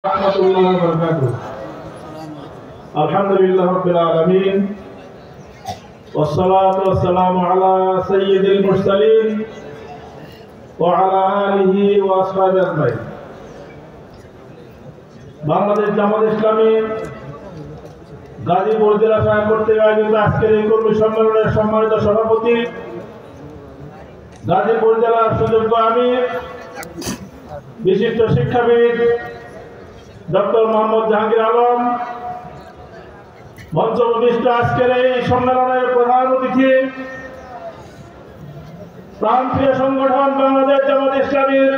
Warahmatullahi wabarakatuh. Alhamdulillah rabbil alamin. Wassalatu wassalamu ala sayyidil mursalin wa ala alihi wa ashabihi ajmain. Bangladesh Jamaat Islami Gazipur জেলা শাখা কর্তৃক আয়োজিত আজকের এই কর্মী সম্মেলনের সম্মানিত সভাপতি, গাজীপুর জেলার সুযোগ্য আমির, বিশিষ্ট শিক্ষাবিদ ডক্টর মোহাম্মদ জাহাঙ্গীর আলম, মঞ্চপ্রবিষ্ট আজকের এই সম্মেলনের প্রধান অতিথি, প্রান্তীয় সংগঠন বাংলাদেশ জামাত ইসলামীর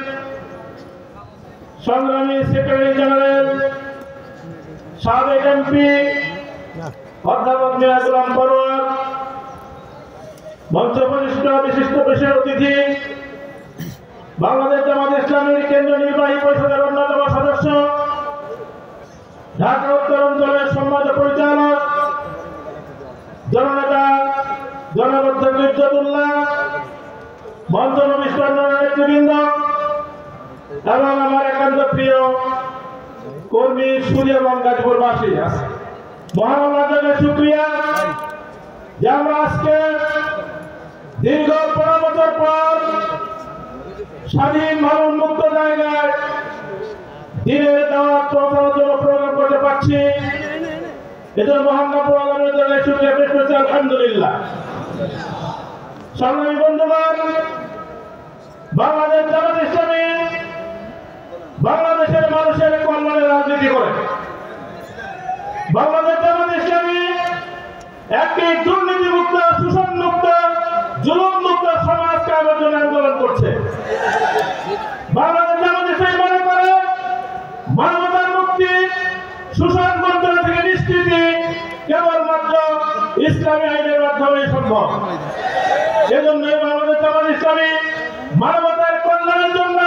সংগ্রামী সেক্রেটারি জেনারেল, সাবেক এমপি অধ্যাপক মিয়া গোলাম পরোয়ার, মঞ্চপ্রবিষ্ট বিশিষ্ট বিশেষ অতিথি, বাংলাদেশ জামাত ইসলামীর কেন্দ্রীয় নির্বাহী পরিষদের অন্যতম সদস্য, ঢাকা উত্তর অঞ্চলের সম্মানিত পরিচালক জননেতা জনাব অধ্যক্ষ ইজ্জতুল্লাহ, মঞ্চপ্রবিষ্ট নেতৃবৃন্দ এবং আমার একান্ত প্রিয় কর্মী সুরি এবং গাজীপুরবাসী, মহান আল্লাহর শুকরিয়া যে আমরা আজকে দীর্ঘ 15 বছর পর স্বাধীন ভাবে উন্মুক্ত জায়গায় দিনের দাওয়াত পৌঁছানোর জন্য প্রোগ্রাম করতে পারছি। এজন্য মহান রব্বুল আলামিনের জন্য শুকরিয়া পেশ করছি, আলহামদুলিল্লাহ। সংগ্রামী বন্ধুগণ, বাংলাদেশ জামাত ইসলামী বাংলাদেশের মানুষের কল্যাণে রাজনীতি করে। বাংলাদেশ জামাত ইসলামী একটি দুর্নীতিমুক্ত, শোষণমুক্ত, জুলুমমুক্ত সমাজ কায়েমের জন্য আন্দোলন করছে। বাংলাদেশ জামাত ইসলামী মনে করে মানবতার মুক্তি, শোষণ বঞ্চনা থেকে নিষ্কৃতি কেবলমাত্র ইসলামী আইনের মাধ্যমেই সম্ভব। এজন্যই বাংলাদেশ জামাত ইসলামী মানবতার কল্যাণের জন্য,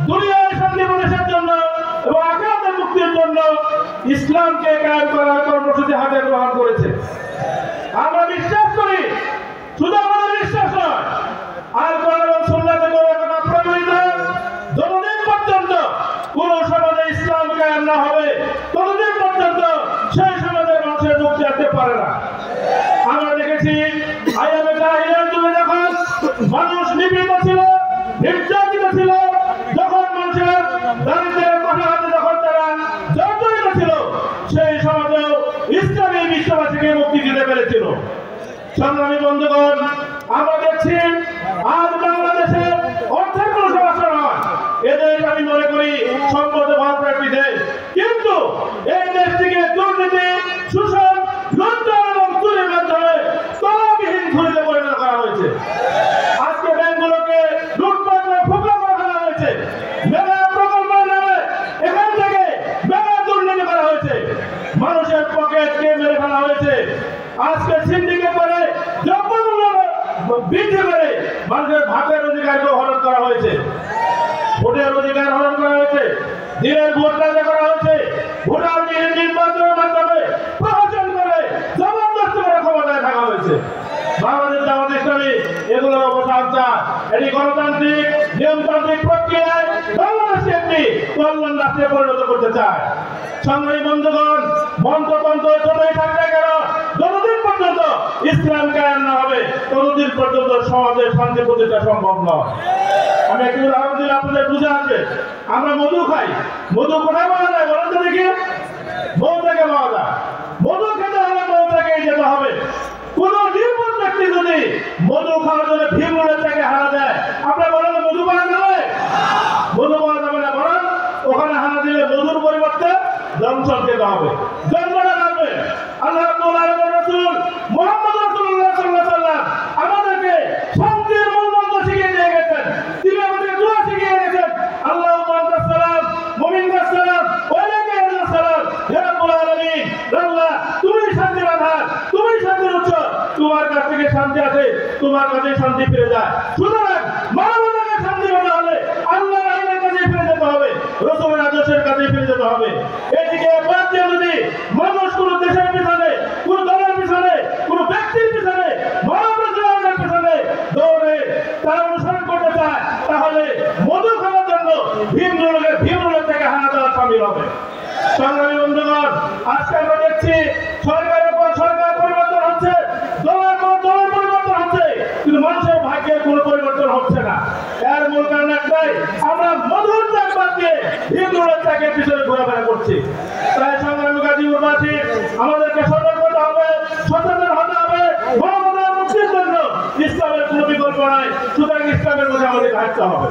দুনিয়ার শান্তি প্রতিষ্ঠার জন্য এবং আখিরাতের মুক্তির জন্য ইসলামকে কায়েম করার কর্মসূচি হাতে গ্রহণ করেছে। আমরা বিশ্বাস করি, শুধু আমাদের বিশ্বাস নয়, আল কোরআন এবং সুন্নাতে কথা প্রমাণিত, যতদিন পর্যন্ত কোন সমাজে ইসলাম কায়েম না হবে ততদিন পর্যন্ত সেই সমাজের মানুষের মুক্তি আসতে পারে না। আমরা দেখেছি আইয়ামে জাহিলিয়াত যুগে যখন মানুষ নিপীড়িত ছিল, নির্যাতিত ছিল, যখন মানুষের দারিদ্র্যের কথা হাতে যখন তারা জর্জরিত ছিল, সেই সমাজেও ইসলামী বিশ্ববাসীকে মুক্তি দিতে পেরেছিল। সংগ্রামী বন্ধুগণ, আমরা দেখছি আজ বাংলাদেশের অর্থের কোনো সমস্যা নয়। এদেশ আমি মনে করি সম্পদে ভরপুর একটি দেশ, কিন্তু এই দেশটিকে দুর্নীতি, শোষণ, লুণ্ঠন এবং চুরির মাধ্যমে তলাবিহীন ঝুড়িতে পরিণত করা হয়েছে। আজকে ব্যাংকগুলোকে লুটপাট করে ফুকলা করে ফেলা হয়েছে। মেগা প্রকল্পের নামে এখান থেকে মেগা দুর্নীতি করা হয়েছে। মানুষের পকেটকে মেরে ফেলা হয়েছে। আজকে সিন্ডিকেট করে দ্রব্যমূল্য বৃদ্ধি করে মানুষের ভাগের অধিকারকে হরণ করা হয়েছে। ভোটের অধিকার হরণ করা হয়েছে। দিনের ভোট রাজা করা হয়েছে। ভোটার নির্বাচনের মাধ্যমে প্রহসন করে জবরদস্তি করে ক্ষমতায় থাকা হয়েছে। বাংলাদেশ জামাত ইসলামী এগুলোর অবসান চায়। এটি গণতান্ত্রিক নিয়মতান্ত্রিক প্রক্রিয়ায় বাংলাদেশকে একটি কল্যাণ রাষ্ট্রে পরিণত করতে চায়। সংগ্রামী বন্ধুগণ, মন্ত্রতন্ত্র যতই থাকবে কেন, যতদিন পর্যন্ত ইসলাম কায়েম না হবে ততদিন পর্যন্ত সমাজের শান্তি প্রতিষ্ঠা সম্ভব নয়। আমি একটু উদাহরণ দিলে আপনাদের বুঝে আসবে। আমরা মধু খাই, মধু কোথায় পাওয়া যায় বলেন তো দেখি? মৌ থেকে পাওয়া যায়। মধু খেতে হলে মৌ থেকেই যেতে হবে। কোন নির্বোধ ব্যক্তি যদি মধু খাওয়ার জন্য ভীমরুলের থেকে হারা দেয়, আপনার বলেন মধু পাওয়া যাবে? মধু পাওয়া যাবে না, বরং ওখানে হারা দিলে মধুর পরিবর্তে জনসন খেতে হবে। জন্মটা লাগবে। আল্লাহ রাসূল মুহাম্মদ রাসূলুল্লাহ সাল্লাল্লাহু আলাইহি ওয়াসাল্লাম আমাদেরকে শান্তির মূল মন্ত্র শিখিয়ে দিয়ে গেছেন। তিনি আমাদের দোয়া শিখিয়ে গেছেন, আল্লাহুম্মা আনতাস সালাম ওয়া মিনকাস সালাম ওয়া আলাইকা আসসালাম। হে রাব্বুল আলামিন, আল্লাহ তুমি শান্তির আধার, তুমি শান্তির উৎস, তোমার কাছ থেকে শান্তি আসে, তোমার কাছে শান্তি ফিরে যায়। সুতরাং মানবতাকে শান্তি পেতে হলে আল্লাহর আইনের কাছে ফিরে যেতে হবে, রাসূলের আদর্শের কাছে ফিরে যেতে হবে। এদিকে বাদ দিয়ে যদি মানুষ কোন দেশের পিছনে, কোন দলের পিছনে, কোন ব্যক্তির পিছনে, মানবতার পিছনে দৌড়ে তারা অনুসরণ করতে চায়, তাহলে মধু খাওয়ার জন্য ভীমরুলের থেকে হানা দেওয়া সামিল হবে। সংগ্রামী বন্ধুগণ, আজকে আমরা দেখছি সরকারের পর সরকার পরিবর্তন হচ্ছে, দলের পর দলের পরিবর্তন হচ্ছে, কিন্তু মানুষের ভাগ্যের কোনো পরিবর্তন হচ্ছে না। এর মূল কারণ একটাই, আমরা মধুর ত্যাগ বাদ দিয়ে হিন্দুদের ত্যাগের পিছনে ঘোরাফেরা করছি। তাই সংগ্রামী গাজীপুরবাসী আমাদেরকে সতর্ক হতে হবে, সচেতন হতে হবে। মানবতার মুক্তির জন্য ইসলামের কোনো বিকল্প নাই, সুতরাং ইসলামের মধ্যে আমাদের হাঁটতে হবে।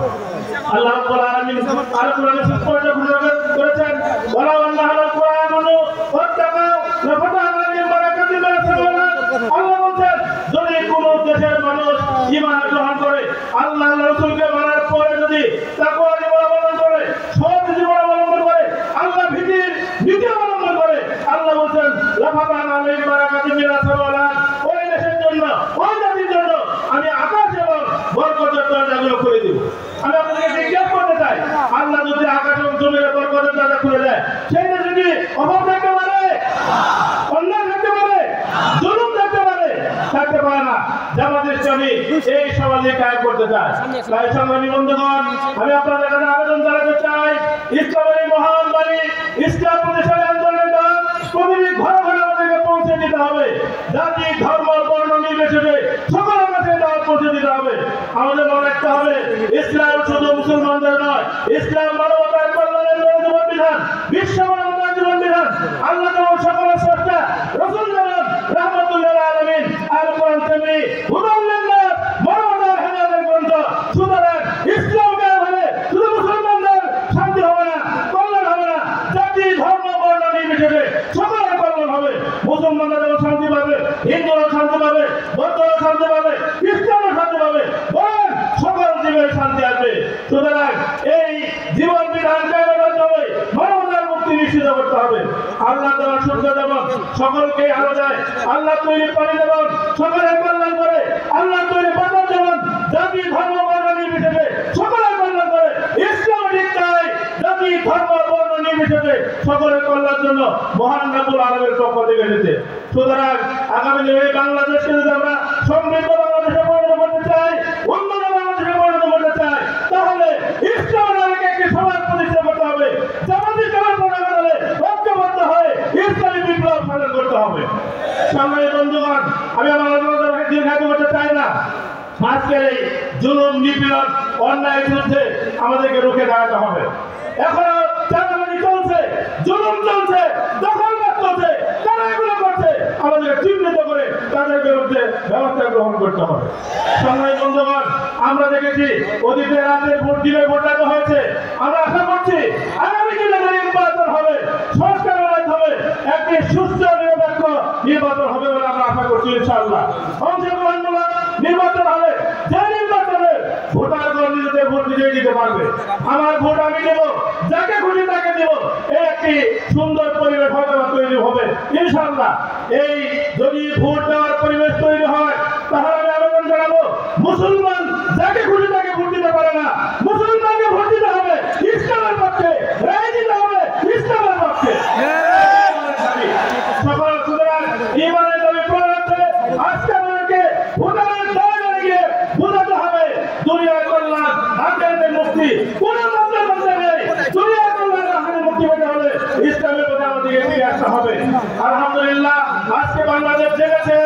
আল্লাহ রাব্বুল আলামিন আর কোরআনে সুস্পষ্ট ঘোষণা করেছেন, ওয়ালা আল্লাহুল কুরআনু ওয়াত্তাকাউ লাফাতাহনা আলাইহিম বারাকাতিন মিনাস সামাওয়াত। আল্লাহ বলেন, যদি কোনো দেশের মানুষ ঈমান গ্রহণ করে, আল্লাহ রাসূলকে মানার পরে যদি তাকওয়া জীবন অবলম্বন করে, সৎ জীবন অবলম্বন করে, আল্লাহ ভীতির নীতি অবলম্বন করে, আল্লাহ বলেন লাফাতাহনা আলাইহিম বারাকাতিন মিনাস সামাওয়াত। ওই দেশের জন্য, ওই জাতির জন্য আমি আকাশ এবং বরকতের দরজাগুলো খুলে দেব। আমি আপনাদেরকে জিজ্ঞাসা করতে চাই, আল্লাহ যদি আকাশ এবং জমির বরকতের দরজা খুলে দেয়, সেই দেশে কি অভাব থাকতে পারে? অন্যায় থাকতে পারে? জুলুম থাকতে পারে? থাকতে পারে না। জামাত ইসলামী এই সমাজে কায়েম করতে চায়। তাই সংগ্রামী বন্ধুগণ, আমি আপনাদের কাছে আবেদন জানাতে চাই, ইসলামের এই মহান বাণী, ইসলাম প্রতিষ্ঠানের আন্দোলনের দান প্রতিটি ঘরে ঘরে আমাদেরকে পৌঁছে দিতে হবে। জাতি, ধর্ম, বর্ণ নির্বিশেষে সকলের কাছে দাওয়াত পৌঁছে দিতে হবে। আমাদের মনে রাখতে হবে, ইসলাম শুধু মুসলমানদের নয়, ইসলাম মানবতার কল্যাণের জীবন বিধান, বিশ্ব মানবতার জীবন বিধান। আল্লাহ যেমন সকলের স্রষ্টা, রাসূল যেমন রাহমাতুল আলামিন, আল কোরআন তেমনি হুদাল লিন্নাস, মানবতার হেদায়েতের গ্রন্থ। সুতরাং ইসলাম কায়েম হলে শুধু মুসলমানদের শান্তি হবে না, কল্যাণ হবে না, জাতি, ধর্ম, বর্ণ নির্বিশেষে সকলের কল্যাণ হবে। মুসলমানরা যেমন শান্তি পাবে, হিন্দুরা শান্তি পাবে, বৌদ্ধরা শান্তি পাবে, খ্রিস্টানরা শান্তি পাবে, বলেন সকল জীবনে শান্তি আসবে। সুতরাং এই জীবন বিধান কায়েমের মাধ্যমে মানবতার মুক্তি নিশ্চিত করতে হবে। আল্লাহ দেওয়ার সূর্য যেমন সকলকে আলো দেয়, আল্লাহ তৈরি পানি যেমন সকলের কল্যাণ করে, আল্লাহ তৈরি বাজার যেমন জাতি, ধর্ম, বর্ণ নির্বিশেষে সকলের কল্যাণ করে, ইসলাম ঠিক তাই, জাতি, ধর্ম, বর্ণ নির্বিশেষে সকলের কল্যাণের জন্য মহান রাব্বুল আলামিনের পক্ষ থেকে এসেছে। সুতরাং আগামী দিনে বাংলাদেশকে যদি আমরা সমৃদ্ধ বাংলাদেশে পরিণত করতে চাই, উন্নত বাংলাদেশে পরিণত করতে চাই, তাহলে ইসলামের আলোকে একটি সমাজ প্রতিষ্ঠা করতে হবে। জামাত ইসলামের পতাকা তলে ঐক্যবদ্ধ হয়ে ইসলামী বিপ্লব সাধন করতে হবে। সংগ্রামী বন্ধুগণ, আমি আমার আলোচনাকে দীর্ঘায়িত করতে চাই না। আজকের এই জুলুম, নিপীড়ন, অন্যায়ের বিরুদ্ধে আমাদেরকে রুখে দাঁড়াতে হবে। এখনো চাঁদাবাজি চলছে, জুলুম চলছে, দখলবাদ চলছে, তারা এগুলো করছে, আমাদেরকে চিহ্নিত করে তাদের বিরুদ্ধে ব্যবস্থা গ্রহণ করতে হবে। সংগ্রামী বন্ধুগণ, আমরা দেখেছি অতীতে রাতে ভোট দিলে ভোটাতে হয়েছে। আমরা আশা করছি আগামী দিনে নির্বাচন হবে, সংস্কারের মাধ্যমে একটি সুস্থ নিরপেক্ষ নির্বাচন হবে বলে আমরা আশা করছি ইনশাআল্লাহ। অংশগ্রহণমূলক নির্বাচন হবে, যে নির্বাচনে ভোটারগণ নিজেদের ভোট নিজেই দিতে পারবে। আমার ভোট আমি দেব, যাকে খুশি তাকে দেব, এই একটি সুন্দর পরিবেশ হয়তো তৈরি হবে ইনশাআল্লাহ। এই যদি ভোট দেওয়ার পরিবেশ তৈরি হয়, তাহলে আমি আবেদন জানাবো, মুসলমান যাকে খুশি তাকে ভোট দিতে পারে না, মুসলমানকে ভোট দিতে হবে ইসলামের পক্ষে, রায় দিতে হবে ইসলামের পক্ষে। সকল সুতরাং ইমানের দাবি প্রয়োগে আজকে আমাদেরকে ভোটারের দলে গিয়ে বোঝাতে হবে, দুনিয়ার কল্যাণ, আখিরাতের মুক্তি কোন মতের মধ্যে নেই। দুনিয়ার কল্যাণ, আখিরাতের মুক্তি পেতে হলে ইসলামের প্রতি আমাদেরকে ফিরে আসতে হবে। আলহামদুলিল্লাহ, আজকে বাংলাদেশ জেগেছে,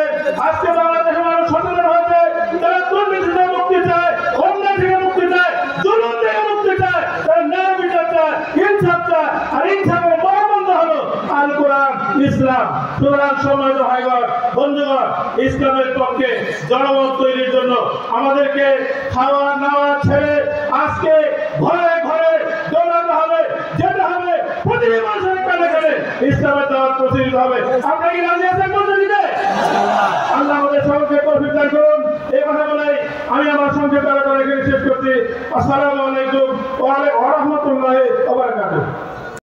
আজকে বাংলাদেশের মানুষ সচেতন হয়েছে। তারা দুর্নীতি থেকে মুক্তি চায়, অন্যায় থেকে মুক্তি চায়, জুলুম থেকে মুক্তি চায়, তারা ন্যায় বিচার চায়, ইনসাফ চায়। আর ইনসাফের মহামন্ত্র হলো আল কোরআন, ইসলাম। সুতরাং সম্মানিত ভাইগণ, বন্ধুগণ, ইসলামের পক্ষে জনমত তৈরির জন্য আমাদেরকে খাওয়া নাওয়া ছেড়ে আজকে ঘরে ঘরে দৌড়াতে হবে, যেতে হবে, প্রতিটি মানুষের কানে কানে ইসলামের দাওয়াত পৌঁছে দিতে হবে। আপনারা কি রাজি আছেন পৌঁছে দিতে? আল্লাহ আমাদের সকলকে তৌফিক দান করুন। এই কথা বলে আমি আমার সংক্ষিপ্ত আলোচনা এখানে শেষ করছি। আসসালামু আলাইকুম ওয়া রাহমাতুল্লাহি ওয়া বারাকাতুহু।